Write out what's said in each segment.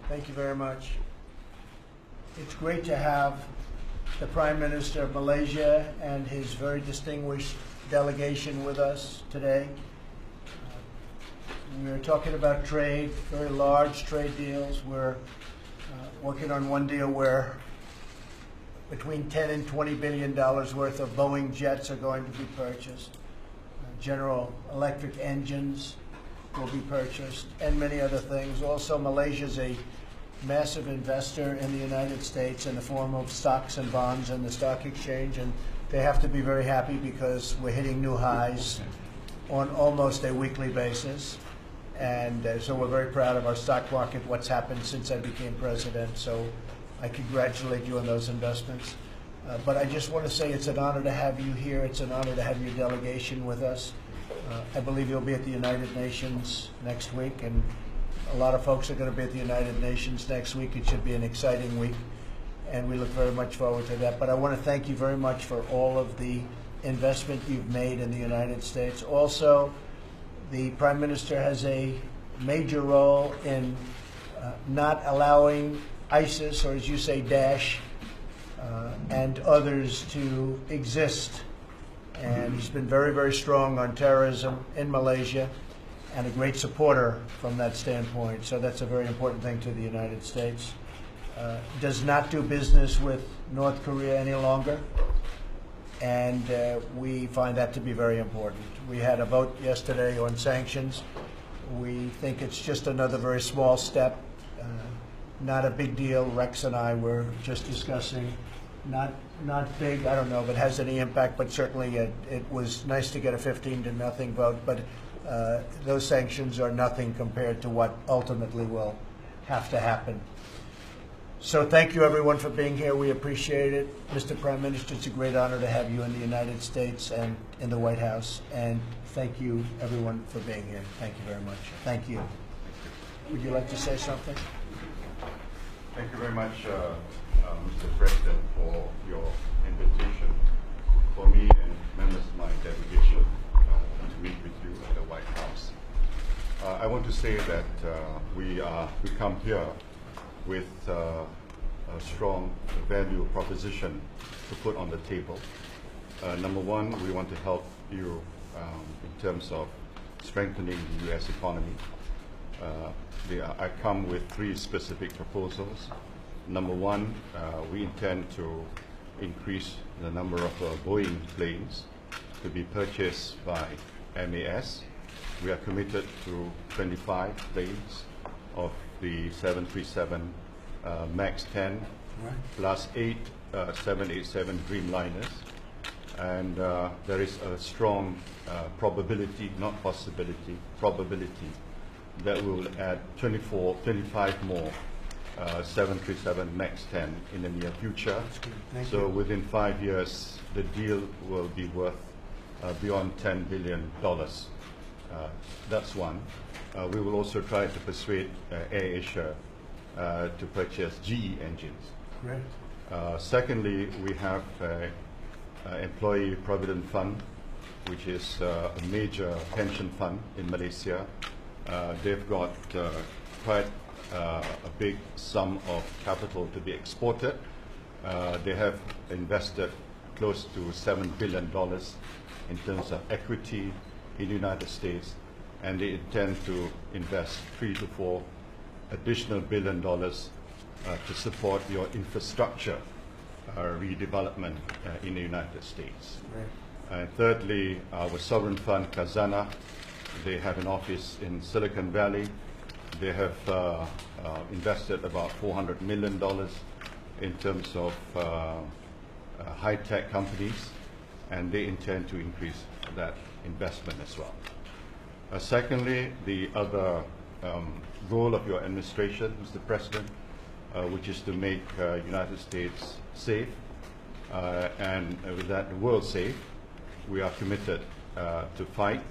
Thank you very much. It's great to have the Prime Minister of Malaysia and his very distinguished delegation with us today. We're talking about trade, very large trade deals. We're working on one deal where between $10 and $20 billion worth of Boeing jets are going to be purchased. General Electric engines will be purchased, and many other things. Also, Malaysia is a massive investor in the United States in the form of stocks and bonds in the stock exchange, and they have to be very happy because we're hitting new highs on almost a weekly basis. And so we're very proud of our stock market, what's happened since I became president. So I congratulate you on those investments. But I just want to say it's an honor to have you here. It's an honor to have your delegation with us. I believe you'll be at the United Nations next week, and a lot of folks are going to be at the United Nations next week. It should be an exciting week, and we look very much forward to that. But I want to thank you very much for all of the investment you've made in the United States. Also, the Prime Minister has a major role in not allowing ISIS, or as you say, Daesh, and others to exist. And he's been very, very strong on terrorism in Malaysia and a great supporter from that standpoint. So that's a very important thing to the United States. Does not do business with North Korea any longer, and we find that to be very important. We had a vote yesterday on sanctions. We think it's just another very small step, not a big deal. Rex and I were just discussing, not big, I don't know if it has any impact, but certainly it was nice to get a 15-0 vote, but those sanctions are nothing compared to what ultimately will have to happen. So thank you, everyone, for being here. We appreciate it. Mr. Prime Minister, it's a great honor to have you in the United States and in the White House. And thank you, everyone, for being here. Thank you very much. Thank you. Would you like to say something? Thank you very much, Mr. President, for your invitation for me and members of my delegation to meet with you at the White House. I want to say that we come here with a strong value proposition to put on the table. Number one, we want to help you in terms of strengthening the U.S. economy. I come with 3 specific proposals. Number one, we intend to increase the number of Boeing planes to be purchased by MAS. We are committed to 25 planes of the 737 MAX 10, right, plus 8 787 Dreamliners. And there is a strong probability, not possibility, probability that we will add 25 more 737 MAX 10 in the near future. So within 5 years, the deal will be worth beyond $10 billion. That's one. We will also try to persuade AirAsia to purchase GE engines. Great. Secondly, we have Employee Provident Fund, which is a major pension fund in Malaysia. They've got quite a big sum of capital to be exported. They have invested close to $7 billion in terms of equity in the United States, and they intend to invest $3 to $4 additional billion to support your infrastructure redevelopment in the United States. Right. And thirdly, our sovereign fund, Khazanah, they have an office in Silicon Valley. They have invested about $400 million in terms of high-tech companies, and they intend to increase that investment as well. Secondly, the other goal of your administration, Mr. President, which is to make United States safe, and with that, the world safe. We are committed to fight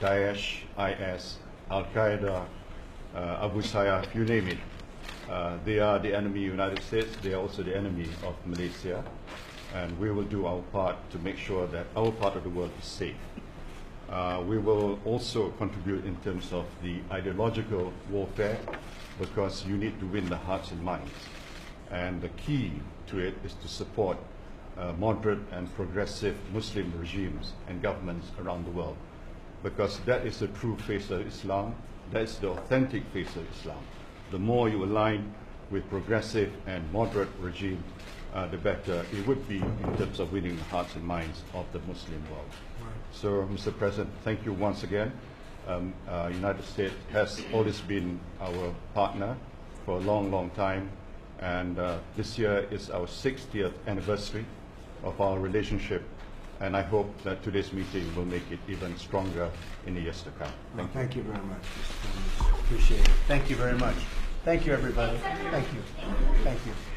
Daesh, IS, Al-Qaeda, Abu Sayyaf, you name it. They are the enemy of the United States. They are also the enemy of Malaysia. And we will do our part to make sure that our part of the world is safe. We will also contribute in terms of the ideological warfare, because you need to win the hearts and minds. And the key to it is to support moderate and progressive Muslim regimes and governments around the world, because that is the true face of Islam, that is the authentic face of Islam. The more you align with progressive and moderate regimes, the better it would be in terms of winning the hearts and minds of the Muslim world. So, Mr. President, thank you once again. United States has always been our partner for a long, long time, and this year is our 60th anniversary of our relationship, and I hope that today's meeting will make it even stronger in the years to come. Thank you very much, Mr. President. Appreciate it. Thank you very much. Thank you, everybody. Thank you. Thank you.